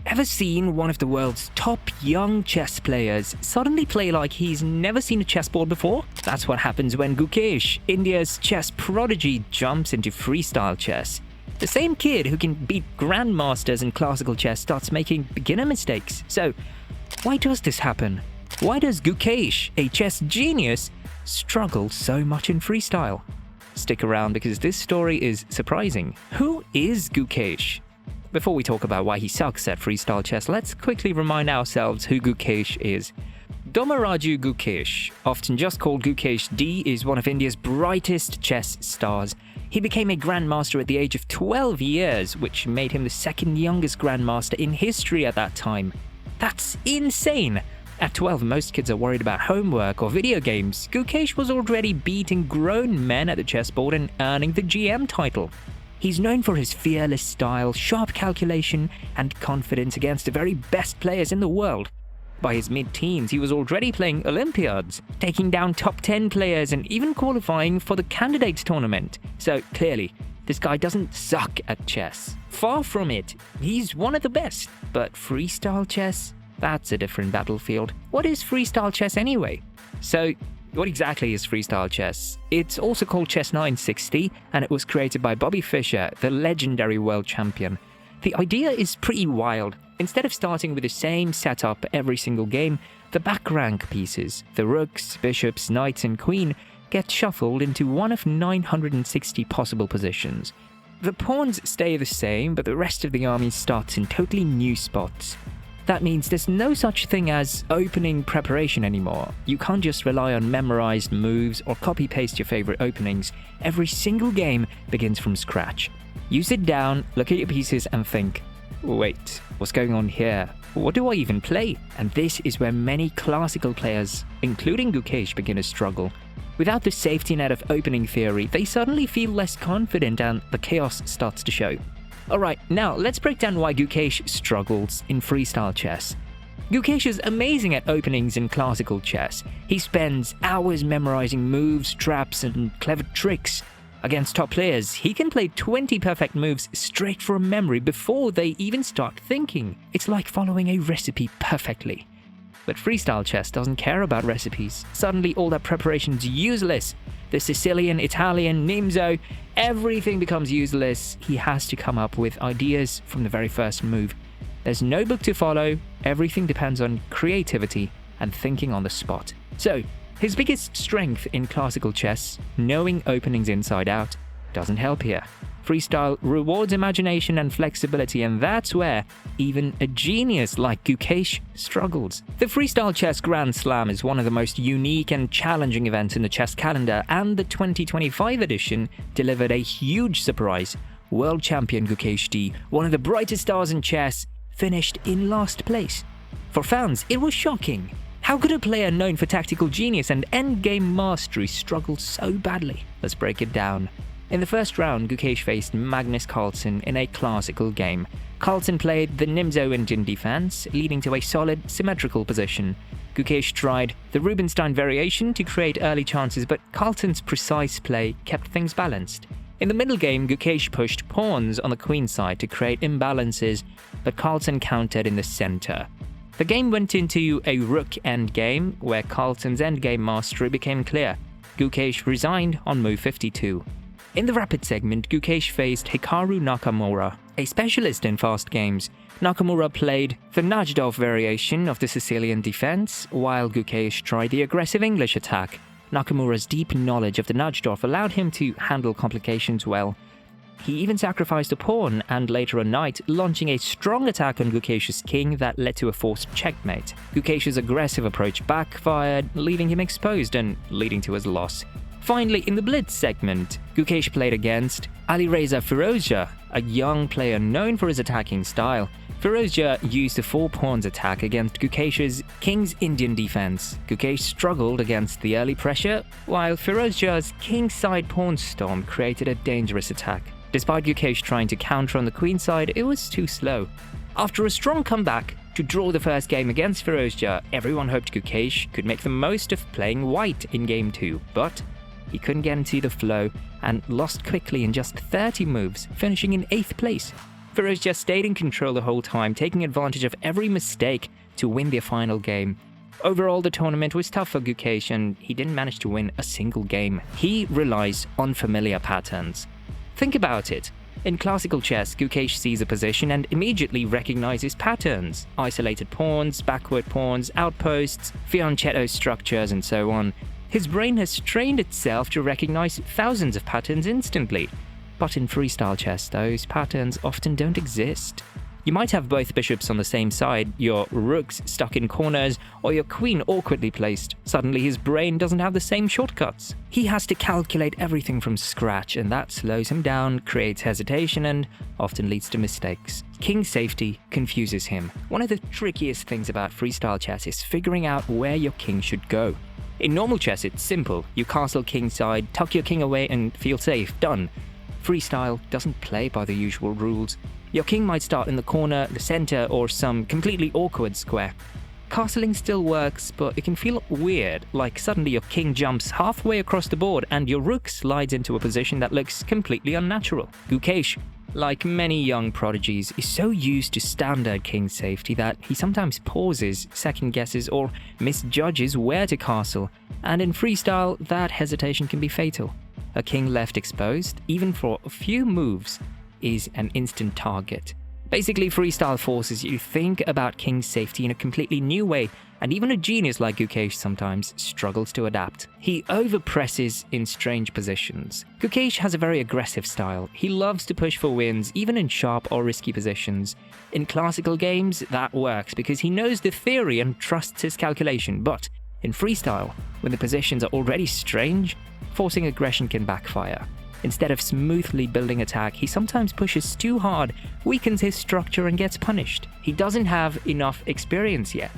Ever seen one of the world's top young chess players suddenly play like he's never seen a chessboard before? That's what happens when Gukesh, India's chess prodigy, jumps into freestyle chess. The same kid who can beat grandmasters in classical chess starts making beginner mistakes. So, why does this happen? Why does Gukesh, a chess genius, struggle so much in freestyle? Stick around because this story is surprising. Who is Gukesh? Before we talk about why he sucks at freestyle chess, let's quickly remind ourselves who Gukesh is. Domaraju Gukesh, often just called Gukesh D, is one of India's brightest chess stars. He became a grandmaster at the age of 12 years, which made him the second youngest grandmaster in history at that time. That's insane! At 12, most kids are worried about homework or video games. Gukesh was already beating grown men at the chessboard and earning the GM title. He's known for his fearless style, sharp calculation, and confidence against the very best players in the world. By his mid-teens, he was already playing Olympiads, taking down top 10 players and even qualifying for the candidates tournament. So clearly, this guy doesn't suck at chess. Far from it, he's one of the best. But freestyle chess? That's a different battlefield. What is freestyle chess anyway? So, what exactly is freestyle chess? It's also called Chess 960, and it was created by Bobby Fischer, the legendary world champion. The idea is pretty wild. Instead of starting with the same setup every single game, the back rank pieces, the rooks, bishops, knights, and queen, get shuffled into one of 960 possible positions. The pawns stay the same, but the rest of the army starts in totally new spots. That means there's no such thing as opening preparation anymore. You can't just rely on memorized moves or copy-paste your favorite openings. Every single game begins from scratch. You sit down, look at your pieces and think, wait, what's going on here? What do I even play? And this is where many classical players, including Gukesh, begin to struggle. Without the safety net of opening theory, they suddenly feel less confident and the chaos starts to show. Alright, now let's break down why Gukesh struggles in freestyle chess. Gukesh is amazing at openings in classical chess. He spends hours memorizing moves, traps, and clever tricks. Against top players, he can play 20 perfect moves straight from memory before they even start thinking. It's like following a recipe perfectly. But freestyle chess doesn't care about recipes. Suddenly all that preparation's useless. The Sicilian, Italian, Nimzo, everything becomes useless. He has to come up with ideas from the very first move. There's no book to follow. Everything depends on creativity and thinking on the spot. So, his biggest strength in classical chess, knowing openings inside out, doesn't help here. Freestyle rewards imagination and flexibility, and that's where even a genius like Gukesh struggles. The Freestyle Chess Grand Slam is one of the most unique and challenging events in the chess calendar, and the 2025 edition delivered a huge surprise. World champion Gukesh D, one of the brightest stars in chess, finished in last place. For fans, it was shocking. How could a player known for tactical genius and endgame mastery struggle so badly? Let's break it down. In the first round, Gukesh faced Magnus Carlsen in a classical game. Carlsen played the Nimzo Indian defense, leading to a solid, symmetrical position. Gukesh tried the Rubinstein variation to create early chances, but Carlsen's precise play kept things balanced. In the middle game, Gukesh pushed pawns on the queen side to create imbalances, but Carlsen countered in the center. The game went into a rook endgame, where Carlsen's endgame mastery became clear. Gukesh resigned on move 52. In the rapid segment, Gukesh faced Hikaru Nakamura, a specialist in fast games. Nakamura played the Najdorf variation of the Sicilian defense, while Gukesh tried the aggressive English attack. Nakamura's deep knowledge of the Najdorf allowed him to handle complications well. He even sacrificed a pawn and later a knight, launching a strong attack on Gukesh's king that led to a forced checkmate. Gukesh's aggressive approach backfired, leaving him exposed and leading to his loss. Finally, in the blitz segment, Gukesh played against Alireza Firouzja, a young player known for his attacking style. Firouzja used the 4 pawns attack against Gukesh's king's Indian defense. Gukesh struggled against the early pressure, while Firouzja's kingside pawn storm created a dangerous attack. Despite Gukesh trying to counter on the queen side, it was too slow. After a strong comeback to draw the first game against Firouzja, everyone hoped Gukesh could make the most of playing white in game 2, but he couldn't get into the flow and lost quickly in just 30 moves, finishing in 8th place. Firouzja stayed in control the whole time, taking advantage of every mistake to win their final game. Overall, the tournament was tough for Gukesh and he didn't manage to win a single game. He relies on familiar patterns. Think about it. In classical chess, Gukesh sees a position and immediately recognizes patterns. Isolated pawns, backward pawns, outposts, fianchetto structures, and so on. His brain has trained itself to recognize thousands of patterns instantly. But in freestyle chess, those patterns often don't exist. You might have both bishops on the same side, your rooks stuck in corners, or your queen awkwardly placed. Suddenly his brain doesn't have the same shortcuts. He has to calculate everything from scratch, and that slows him down, creates hesitation, and often leads to mistakes. King safety confuses him. One of the trickiest things about freestyle chess is figuring out where your king should go. In normal chess, it's simple. You castle kingside, tuck your king away, and feel safe. Done. Freestyle doesn't play by the usual rules. Your king might start in the corner, the center, or some completely awkward square. Castling still works, but it can feel weird, like suddenly your king jumps halfway across the board and your rook slides into a position that looks completely unnatural. Gukesh, like many young prodigies, is so used to standard king safety that he sometimes pauses, second guesses, or misjudges where to castle, and in freestyle, that hesitation can be fatal. A king left exposed, even for a few moves, is an instant target. Basically, freestyle forces you to think about king safety in a completely new way, and even a genius like Gukesh sometimes struggles to adapt. He overpresses in strange positions. Gukesh has a very aggressive style. He loves to push for wins, even in sharp or risky positions. In classical games, that works because he knows the theory and trusts his calculation, but in freestyle, when the positions are already strange, forcing aggression can backfire. Instead of smoothly building attack, he sometimes pushes too hard, weakens his structure, and gets punished. He doesn't have enough experience yet.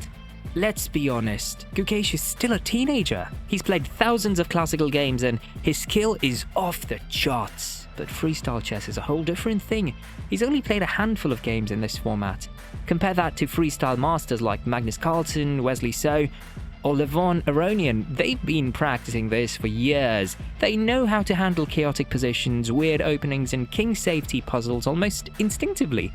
Let's be honest, Gukesh is still a teenager. He's played thousands of classical games and his skill is off the charts. But freestyle chess is a whole different thing. He's only played a handful of games in this format. Compare that to freestyle masters like Magnus Carlsen, Wesley So, or Levon Aronian. They've been practicing this for years. They know how to handle chaotic positions, weird openings, and king safety puzzles almost instinctively.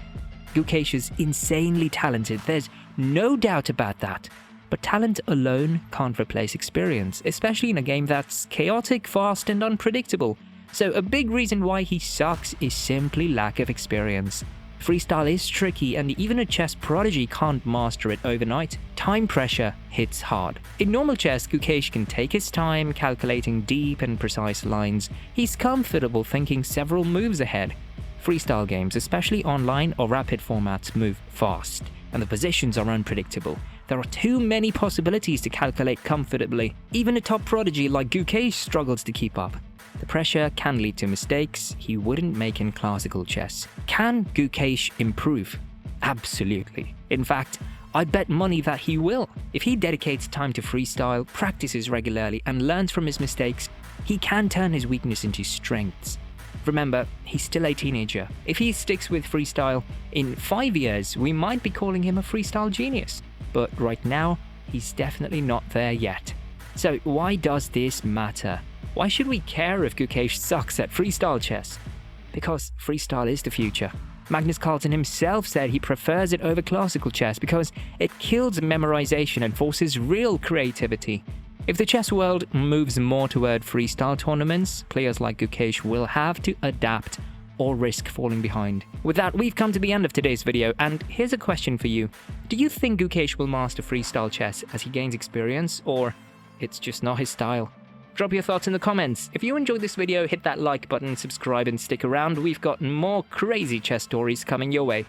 Gukesh is insanely talented, there's no doubt about that. But talent alone can't replace experience, especially in a game that's chaotic, fast, and unpredictable. So a big reason why he sucks is simply lack of experience. Freestyle is tricky, and even a chess prodigy can't master it overnight. Time pressure hits hard. In normal chess, Gukesh can take his time, calculating deep and precise lines. He's comfortable thinking several moves ahead. Freestyle games, especially online or rapid formats, move fast, and the positions are unpredictable. There are too many possibilities to calculate comfortably. Even a top prodigy like Gukesh struggles to keep up. The pressure can lead to mistakes he wouldn't make in classical chess. Can Gukesh improve? Absolutely. In fact, I bet money that he will. If he dedicates time to freestyle, practices regularly, and learns from his mistakes, he can turn his weakness into strengths. Remember, he's still a teenager. If he sticks with freestyle, in 5 years, we might be calling him a freestyle genius. But right now, he's definitely not there yet. So why does this matter? Why should we care if Gukesh sucks at freestyle chess? Because freestyle is the future. Magnus Carlsen himself said he prefers it over classical chess because it kills memorization and forces real creativity. If the chess world moves more toward freestyle tournaments, players like Gukesh will have to adapt or risk falling behind. With that, we've come to the end of today's video, and here's a question for you. Do you think Gukesh will master freestyle chess as he gains experience, or it's just not his style? Drop your thoughts in the comments. If you enjoyed this video, hit that like button, subscribe, and stick around. We've got more crazy chess stories coming your way.